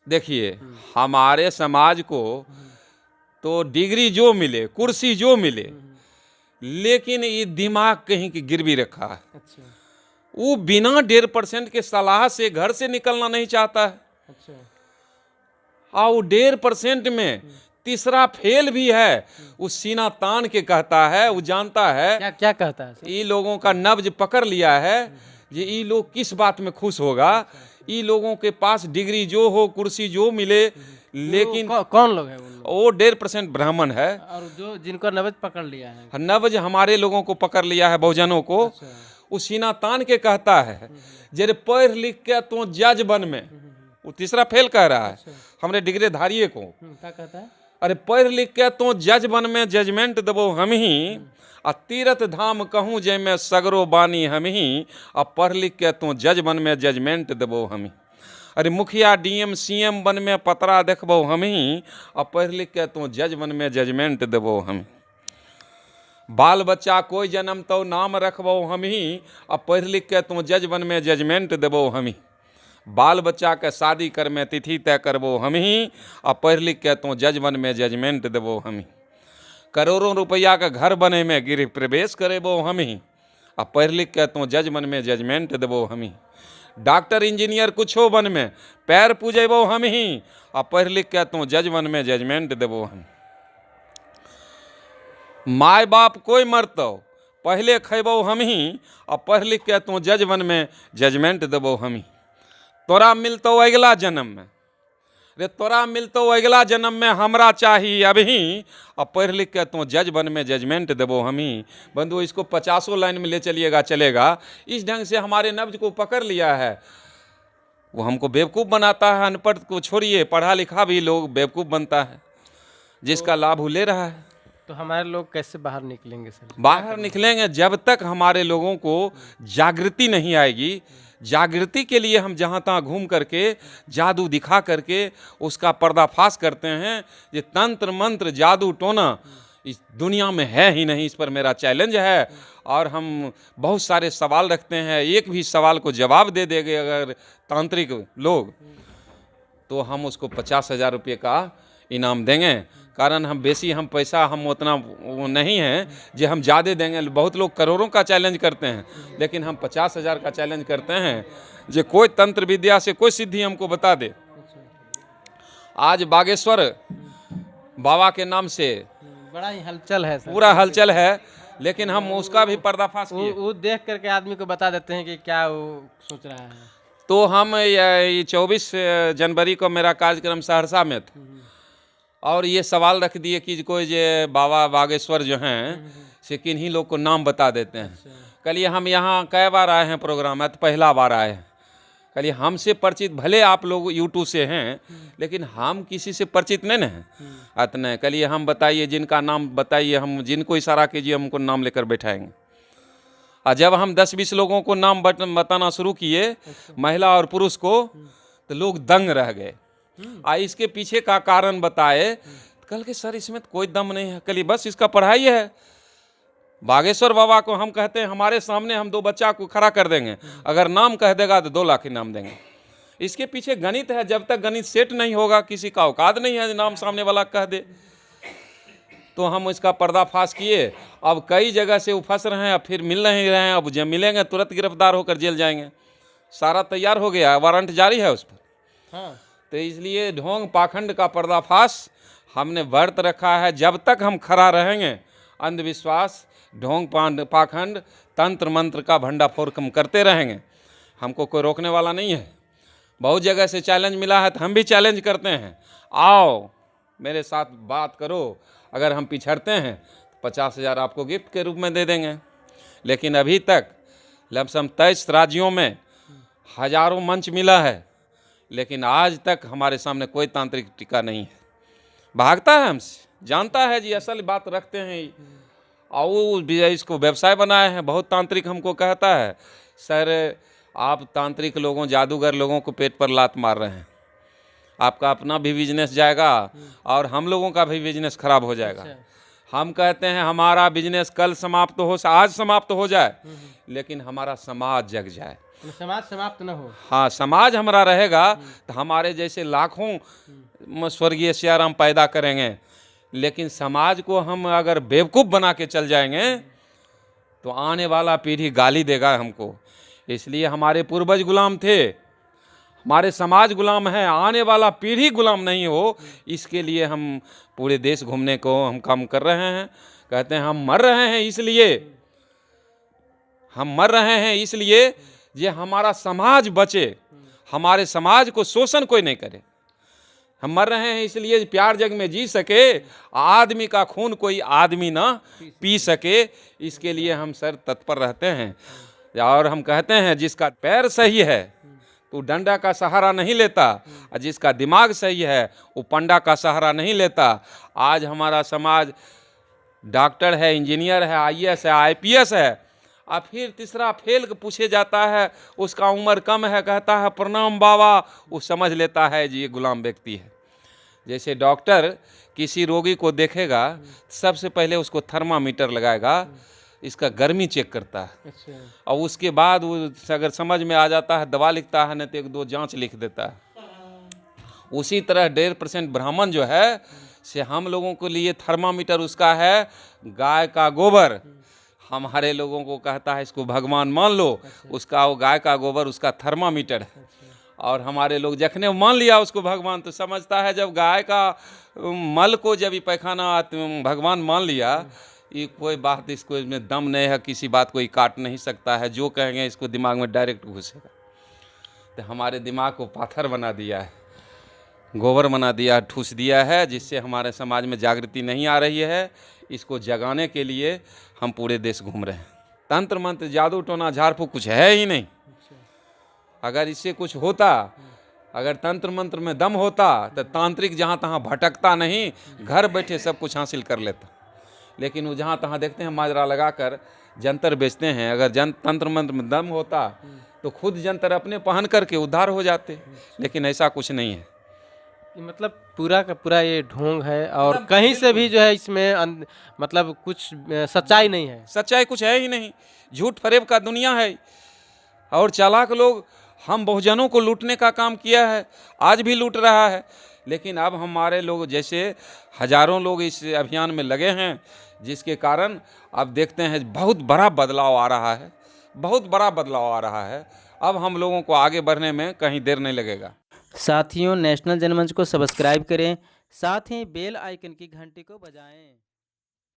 देखिए हमारे समाज को तो डिग्री जो मिले, कुर्सी जो मिले, लेकिन ये दिमाग कहीं की गिरवी रखा है। अच्छा वो बिना 1.5% के सलाह से घर से निकलना नहीं चाहता है। अच्छा और वो 1.5% में तीसरा फेल भी है, वो सीना तान के कहता है, वो जानता है क्या क्या कहता है सर? ये लोगों का नब्ज पकड़ लिया है, ये लोग किस बात में खुश होगा। ये लोगों के पास डिग्री जो हो, कुर्सी जो मिले, लेकिन कौन लोग हैं उन लोग? वो 1.5% ब्राह्मण है। और जो जिनको नब्ज पकड़ लिया है? नब्ज हमारे लोगों को पकड़ लिया है, बहुजनों को। अच्छा वो सीना तान के कहता है जरे पढ़ लिख के तो जज बन में, वो तीसरा फेल कह रहा है हमरे डिग्री धारिये को। क्या कहता है? अरे पढ़ लिख के तो जज बन में जजमेंट देबो हम ही, आ तीरथ धाम कहूँ जय में सगरो बानी हम ही, आ पढ़ लिख के तो जज बन में जजमेंट देबो हम ही। अरे मुखिया डीएम सीएम बन में पतरा देखबो हम ही, आ पढ़ लिख के तो जज बन में जजमेंट देबो हम। बाल बच्चा कोई जन्म तो नाम रखबो हम ही, आ पढ़ लिख के तो जज बन में जजमेंट देबो हम ही। बाल बच्चा के शादी कर में तिथि तय करबो हम ही, आ पढ़ लिख के तो जज बन में जजमेंट देबो हम ही। करोड़ों रुपया के घर बने में गृह प्रवेश करेबो हम ही, आ पढ़ लिख के तो जज बन में जजमेंट देबो हम ही। डॉक्टर इंजीनियर कुछो बन में पैर पूजेबो हम ही, आ पढ़ लिख के तो जज बन में जजमेंट देबो हम। माय बाप कोई मरतो पहले खैबो हम ही, आ पढ़ लिख के तो जज बन में जजमेंट देबो हम ही। तोरा मिलतो अगला जन्म में, रे तोरा मिलतो अगला जन्म में हमरा चाहिए अभी, अब पढ़ लिख के तो जज बन में जजमेंट देबो हम ही। बंधु इसको 50 लाइन में ले चलिएगा चलेगा। इस ढंग से हमारे नब्ज को पकड़ लिया है। वो हमको बेवकूफ़ बनाता है। अनपढ़ को छोड़िए, पढ़ा लिखा भी लोग बेवकूफ़ बनता है, जिसका लाभ वो ले रहा है। तो हमारे लोग कैसे बाहर निकलेंगे सर? बाहर निकलेंगे जब तक हमारे लोगों को जागृति नहीं आएगी। जागृति के लिए हम जहाँ तहाँ घूम करके जादू दिखा करके उसका पर्दाफाश करते हैं। ये तंत्र मंत्र जादू टोना इस दुनिया में है ही नहीं। इस पर मेरा चैलेंज है और हम बहुत सारे सवाल रखते हैं। एक भी सवाल को जवाब दे देंगे अगर तांत्रिक लोग, तो हम उसको 50,000 रुपये का इनाम देंगे। कारण हम बेसी हम पैसा हम उतना वो नहीं है जो हम ज़्यादा देंगे। बहुत लोग करोड़ों का चैलेंज करते हैं, लेकिन हम 50,000 का चैलेंज करते हैं। जो कोई तंत्र विद्या से कोई सिद्धि हमको बता दे। आज बागेश्वर बाबा के नाम से बड़ा ही हलचल है सर, पूरा हलचल है, लेकिन हम उसका भी पर्दाफाश किए। वो देख करके आदमी को बता देते हैं कि क्या वो सोच रहा है। तो हम ये 24 जनवरी को मेरा कार्यक्रम सहरसा में था और ये सवाल रख दिए कि कोई जो बाबा बागेश्वर जो हैं से किन्हीं लोग को नाम बता देते हैं। कल हम यहाँ कई बार आए हैं प्रोग्राम में, तो पहला बार आए हैं। कल हमसे परिचित भले आप लोग यूट्यूब से हैं, लेकिन हम किसी से परिचित नहीं हैं अतने। कल हम बताइए, जिनका नाम बताइए, हम जिनको इशारा कीजिए हमको नाम लेकर बैठाएंगे। और जब हम 10-20 लोगों को नाम बताना शुरू किए, महिला और पुरुष को, तो लोग दंग रह गए। इसके पीछे का कारण बताए, कल के सर इसमें तो कोई दम नहीं है, कल बस इसका पढ़ाई है। बागेश्वर बाबा को हम कहते हैं हमारे सामने हम 2 बच्चा को खड़ा कर देंगे, अगर नाम कह देगा तो 2 लाख इनाम देंगे। इसके पीछे गणित है। जब तक गणित सेट नहीं होगा, किसी का औकात नहीं है नाम सामने वाला कह दे। तो हम इसका पर्दाफाश किए। अब कई जगह से वो फंस रहे हैं, अब फिर मिल नहीं रहे हैं। अब जब मिलेंगे तुरंत गिरफ्तार होकर जेल जाएंगे। सारा तैयार हो गया, वारंट जारी है उस पर। हाँ। तो इसलिए ढोंग पाखंड का पर्दाफाश हमने व्रत रखा है। जब तक हम खड़ा रहेंगे, अंधविश्वास, ढोंग पाखंड, तंत्र मंत्र का भंडाफोड़ हम करते रहेंगे। हमको कोई रोकने वाला नहीं है। बहुत जगह से चैलेंज मिला है, तो हम भी चैलेंज करते हैं, आओ मेरे साथ बात करो। अगर हम पिछड़ते हैं तो 50,000 आपको गिफ्ट के रूप में दे देंगे। लेकिन अभी तक लमसम 23 राज्यों में हजारों मंच मिला है, लेकिन आज तक हमारे सामने कोई तांत्रिक टीका नहीं है। भागता है हमसे, जानता है जी असल बात रखते हैं, और इसको व्यवसाय बनाए हैं। बहुत तांत्रिक हमको कहता है, सर आप तांत्रिक लोगों, जादूगर लोगों को पेट पर लात मार रहे हैं, आपका अपना भी बिजनेस जाएगा और हम लोगों का भी बिजनेस खराब हो जाएगा। हम कहते हैं हमारा बिजनेस कल समाप्त हो, आज समाप्त हो जाए, लेकिन हमारा समाज जग जाए। समाज समाप्त न हो। हाँ, समाज हमारा रहेगा तो हमारे जैसे लाखों स्वर्गीय सियाराम पैदा करेंगे, लेकिन समाज को हम अगर बेवकूफ़ बना के चल जाएंगे तो आने वाला पीढ़ी गाली देगा हमको। इसलिए हमारे पूर्वज गुलाम थे, हमारे समाज गुलाम है, आने वाला पीढ़ी गुलाम नहीं हो, इसके लिए हम पूरे देश घूमने को हम काम कर रहे हैं। कहते हैं हम मर रहे हैं इसलिए, हम मर रहे हैं इसलिए ये हमारा समाज बचे, हमारे समाज को शोषण कोई नहीं करे। हम मर रहे हैं इसलिए प्यार जग में जी सके, आदमी का खून कोई आदमी ना पी सके, इसके लिए हम सर तत्पर रहते हैं। और हम कहते हैं जिसका पैर सही है तो डंडा का सहारा नहीं लेता, और जिसका दिमाग सही है वो पंडा का सहारा नहीं लेता। आज हमारा समाज डॉक्टर है, इंजीनियर है, आईएएस है, आईपीएस है, और फिर तीसरा फेल के पूछे जाता है, उसका उम्र कम है, कहता है प्रणाम बाबा, वो समझ लेता है जी ये गुलाम व्यक्ति है। जैसे डॉक्टर किसी रोगी को देखेगा सबसे पहले उसको थर्मामीटर लगाएगा, इसका गर्मी चेक करता है, अच्छा। और उसके बाद वो अगर समझ में आ जाता है दवा लिखता है, नहीं तो 1-2 जांच लिख देता है। उसी तरह 1.5% ब्राह्मण जो है से हम लोगों के लिए थर्मामीटर उसका है गाय का गोबर। हमारे लोगों को कहता है इसको भगवान मान लो, उसका वो गाय का गोबर उसका थर्मामीटर है। और हमारे लोग जखने मान लिया उसको भगवान, तो समझता है जब गाय का मल को जब ये पैखाना भगवान मान लिया, ये कोई बात इसको इसमें दम नहीं है, किसी बात को ये काट नहीं सकता है, जो कहेंगे इसको दिमाग में डायरेक्ट घुसेगा। तो हमारे दिमाग को पाथर बना दिया है, गोबर बना दिया, ठूस दिया है, जिससे हमारे समाज में जागृति नहीं आ रही है। इसको जगाने के लिए हम पूरे देश घूम रहे हैं। तंत्र मंत्र जादू टोना झाड़ फूक कुछ है ही नहीं। अगर इससे कुछ होता, अगर तंत्र मंत्र में दम होता तो तांत्रिक जहाँ तहाँ भटकता नहीं, घर बैठे सब कुछ हासिल कर लेता। लेकिन वो जहाँ तहाँ देखते हैं माजरा लगाकर जंतर बेचते हैं। अगर तंत्र मंत्र में दम होता तो खुद जंतर अपने पहन करके उद्धार हो जाते, लेकिन ऐसा कुछ नहीं है। मतलब पूरा का पूरा ये ढोंग है, और कहीं से भी जो है इसमें मतलब कुछ सच्चाई नहीं है। सच्चाई कुछ है ही नहीं, झूठ फरेब का दुनिया है। और चालाक लोग हम बहुजनों को लूटने का काम किया है, आज भी लूट रहा है। लेकिन अब हमारे लोग जैसे हजारों लोग इस अभियान में लगे हैं, जिसके कारण अब देखते हैं बहुत बड़ा बदलाव आ रहा है, बहुत बड़ा बदलाव आ रहा है। अब हम लोगों को आगे बढ़ने में कहीं देर नहीं लगेगा। साथियों, नेशनल जनमंच को सब्सक्राइब करें, साथ ही बेल आइकन की घंटी को बजाएं।